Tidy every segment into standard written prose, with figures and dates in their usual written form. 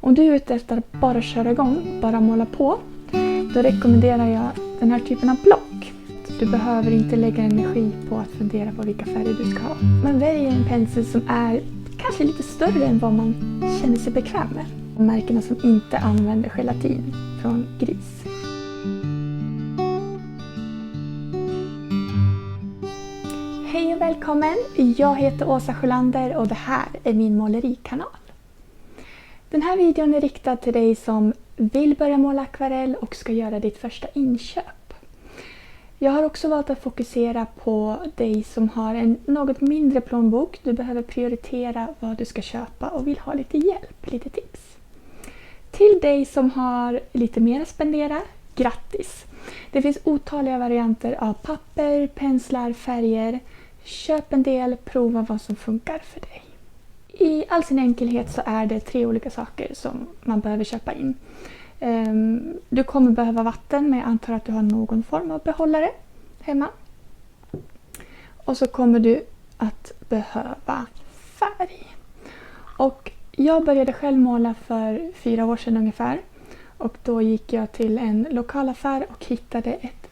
Om du är ute efter att bara köra igång, bara måla på, då rekommenderar jag den här typen av block. Du behöver inte lägga energi på att fundera på vilka färger du ska ha. Man väljer en pensel som är kanske lite större än vad man känner sig bekväm med. Märkena som inte använder gelatin från gris. Hej och välkommen! Jag heter Åsa Sjölander och det här är min målerikanal. Den här videon är riktad till dig som vill börja måla akvarell och ska göra ditt första inköp. Jag har också valt att fokusera på dig som har en något mindre plånbok. Du behöver prioritera vad du ska köpa och vill ha lite hjälp, lite tips. Till dig som har lite mer att spendera, grattis! Det finns otaliga varianter av papper, penslar, färger. Köp en del, prova vad som funkar för dig. I all sin enkelhet så är det 3 olika saker som man behöver köpa in. Du kommer behöva vatten, men jag antar att du har någon form av behållare hemma. Och så kommer du att behöva färg. Och jag började själv måla för 4 år sedan ungefär. Och då gick jag till en lokalaffär och hittade ett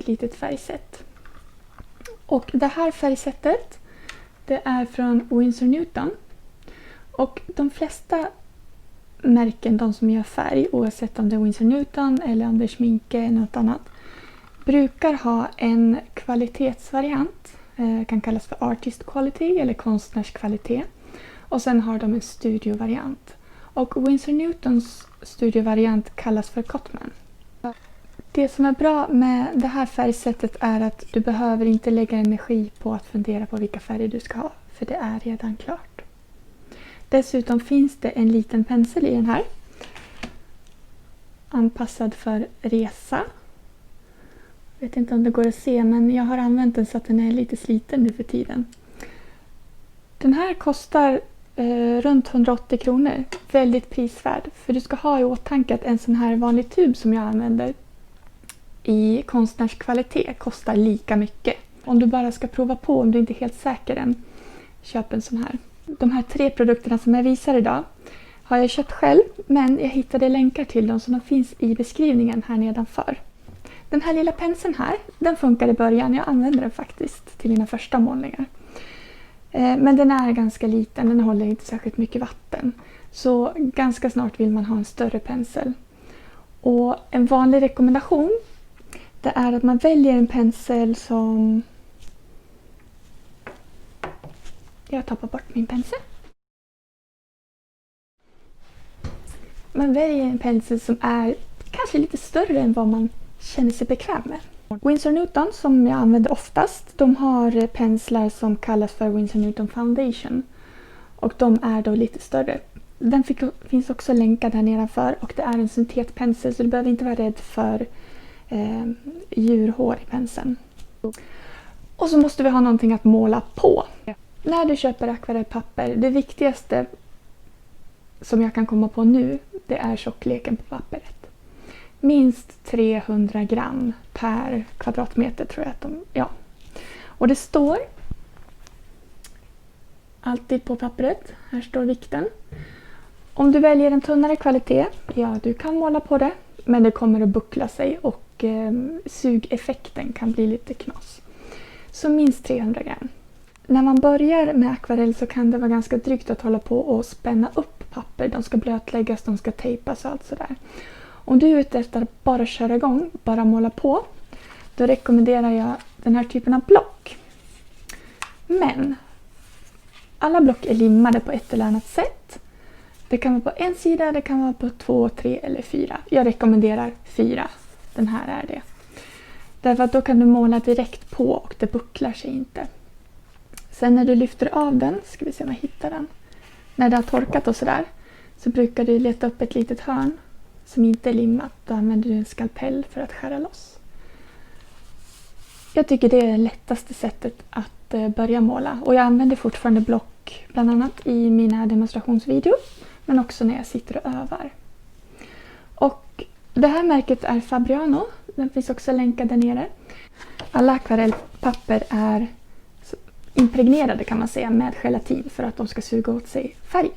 litet färgsätt. Och det här färgsättet, det är från Winsor Newton. Och de flesta märken, de som gör färg, oavsett om det är Winsor Newton eller om det är Schmincke eller något annat, brukar ha en kvalitetsvariant. Kan kallas för artist quality eller konstnärskvalitet. Och sen har de en studiovariant. Och Winsor Newtons studiovariant kallas för Cotman. Det som är bra med det här färgsättet är att du behöver inte lägga energi på att fundera på vilka färger du ska ha, för det är redan klart. Dessutom finns det en liten pensel i den här. Anpassad för resa. Jag vet inte om det går att se, men jag har använt den så att den är lite sliten nu för tiden. Den här kostar runt 180 kronor. Väldigt prisvärd. För du ska ha i åtanke att en sån här vanlig tub som jag använder i konstnärskvalitet kostar lika mycket. Om du bara ska prova på, om du inte är helt säker än, köp en sån här. De här 3 produkterna som jag visar idag har jag köpt själv, men jag hittade länkar till dem så de finns i beskrivningen här nedanför. Den här lilla penseln här, den funkar i början. Jag använder den faktiskt till mina första målningar. Men den är ganska liten, den håller inte särskilt mycket vatten. Så ganska snart vill man ha en större pensel. Och en vanlig rekommendation, det är att man väljer en pensel som... Jag tappar bort min pensel. Man väljer en pensel som är kanske lite större än vad man känner sig bekväm med. Winsor Newton, som jag använder oftast, de har penslar som kallas för Winsor Newton Foundation. Och de är då lite större. Den finns också länkad här nedanför och det är en syntetpensel så du behöver inte vara rädd för djurhår i penseln. Och så måste vi ha någonting att måla på. När du köper akvarellpapper, det viktigaste som jag kan komma på nu, det är tjockleken på pappret. Minst 300 gram per kvadratmeter tror jag att ja. Och det står alltid på pappret, här står vikten. Om du väljer en tunnare kvalitet, ja du kan måla på det, men det kommer att buckla sig och sugeffekten kan bli lite knas. Så minst 300 gram. När man börjar med akvarell så kan det vara ganska drygt att hålla på och spänna upp papper. De ska blötläggas, de ska tejpas och allt sådär. Om du är ute efter att bara köra igång, bara måla på, då rekommenderar jag den här typen av block. Men alla block är limmade på ett eller annat sätt. Det kan vara på en sida, det kan vara på 2, 3 eller 4. Jag rekommenderar 4. Den här är det. Därför att då kan du måla direkt på och det bucklar sig inte. Sen när du lyfter av den, ska vi se om jag hittar den. När det har torkat och sådär, så brukar du leta upp ett litet hörn som inte är limmat. Då använder du en skalpell för att skära loss. Jag tycker det är det lättaste sättet att börja måla. Och jag använder fortfarande block bland annat i mina demonstrationsvideor. Men också när jag sitter och övar. Och det här märket är Fabriano. Den finns också länkad där nere. Alla akvarellpapper är impregnerade kan man säga med gelatin för att de ska suga åt sig färgen.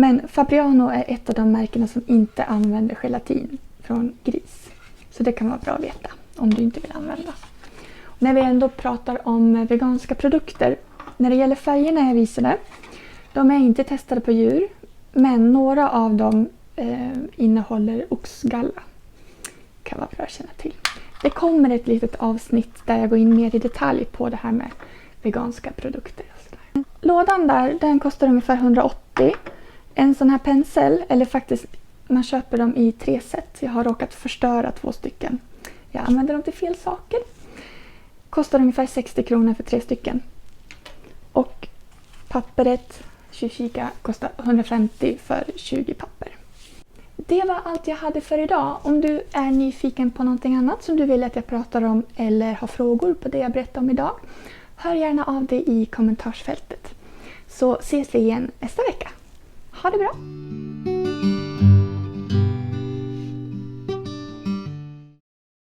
Men Fabriano är ett av de märkena som inte använder gelatin från gris. Så det kan vara bra att veta om du inte vill använda. Och när vi ändå pratar om veganska produkter. När det gäller färgerna jag visade. De är inte testade på djur. Men några av dem innehåller oxgalla. Kan vara bra att känna till. Det kommer ett litet avsnitt där jag går in mer i detalj på det här med veganska produkter. Lådan där, den kostar ungefär 180. En sån här pensel, eller faktiskt man köper dem i 3 set. Jag har råkat förstöra 2 stycken. Jag använder dem till fel saker. Kostar ungefär 60 kronor för 3 stycken. Och pappret, kikika, kostar 150 för 20 papper. Det var allt jag hade för idag. Om du är nyfiken på någonting annat som du vill att jag pratar om eller har frågor på det jag berättar om idag, hör gärna av dig i kommentarsfältet. Så ses vi igen nästa vecka. Ha det bra!